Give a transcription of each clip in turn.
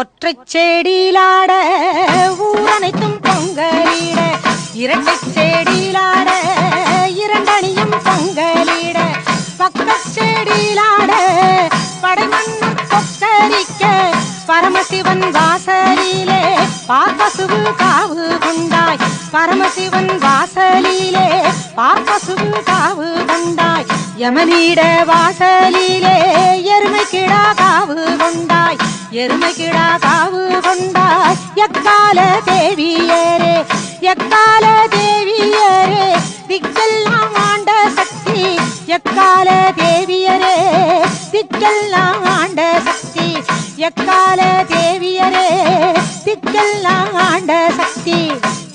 ஒற்றைச் செடியிலாட ஊரனைத்தும் பொங்கலிட, இரட்டைச் செடியிலாட இரண்டணியும் பொங்கலிட, பக்கச் செடியிலாட படைமன்னர் கொக்கரிக்க, பரமசிவன் வாசலிலே பார்ப்பசுவு காவு கொண்டாய், பரமசிவன் வாசலிலே பார்ப்பசுவு காவு கொண்டாய், யமனிட வாசலிலே எருமை கிடா காவு கொண்டாய், எருமை கிடா காவு கொண்டாய். எக்கால தேவியரே எக்கால தேவியரே திக்கெல்லாம் ஆண்ட சக்தி, எக்கால தேவியரே திக்கெல்லாம் ஆண்ட சக்தி, எக்கால தேவியரே திக்கெல்லாம் ஆண்ட சக்தி.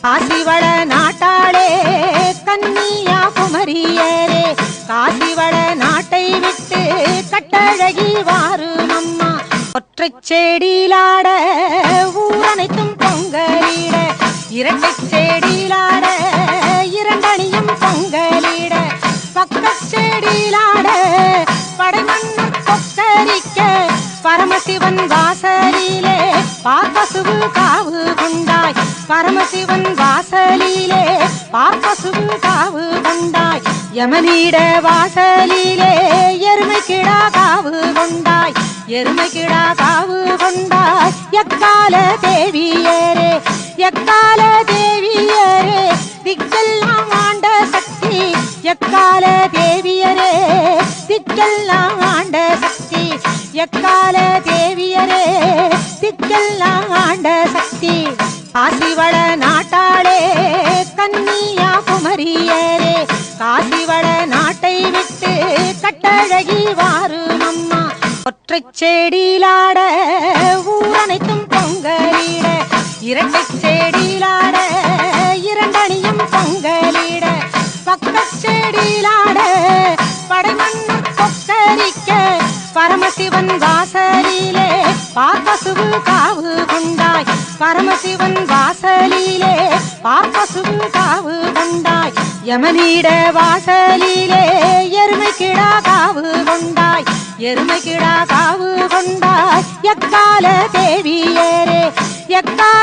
காசிவள நாட்டாளே கன்னியா குமரியரே, காசிவள நாட்டை விட்டு கட்டழகி வாரும் அம்மா. ஒற்றைச் செடியிலாட ஊரனைத்தும் பொங்கலிட, இரட்டைச் செடியிலாட இரண்டணியும் பொங்கலிட, பக்கச் செடியிலாட படைமன்னர் கொக்கரிக்க, பரமசிவன் வாசலிலே பார்ப்பசுவு காவு கொண்டாய், பரமசிவன் வாசலிலே பார்ப்பசுவு காவு கொண்டாய், யமனிட வாசலிலே எருமை கிடா காவு கொண்டாய், எருமை கிடா காவு கொண்டாய். எக்கால தேவியரே எக்கால தேவியரே திக்கெல்லாம் ஆண்ட சக்தி, எக்கால தேவியரே திக்கெல்லாம் ஆண்ட சக்தி, எக்கால தேவியரே திக்கெல்லாம் ஆண்ட சக்தி. காசிவள நாட்டாளே கன்னியா குமரியரே, காசிவள நாட்டை விட்டு கட்டழகி வாரும் அம்மா. ஒற்றைச் செடியிலாட ஊரனைத்தும் பொங்கலிட, இரட்டைச் செடியிலாட இரண்டணியும் பொங்கலிட, பக்கச் செடியிலாட படைமன்னர் கொக்கரிக்க, பரமசிவன் வாசலிலே பார்ப்பசுவு காவு கொண்டாய், பரமசிவன் வாசலிலே பார்ப்பசுவு காவு கொண்டாய், யமனிட வாசலிலே எருமை கிடா காவு கொண்டாய், எருமை கிடா காவு கொண்டாய். எக்கால தேவியரே எக்கால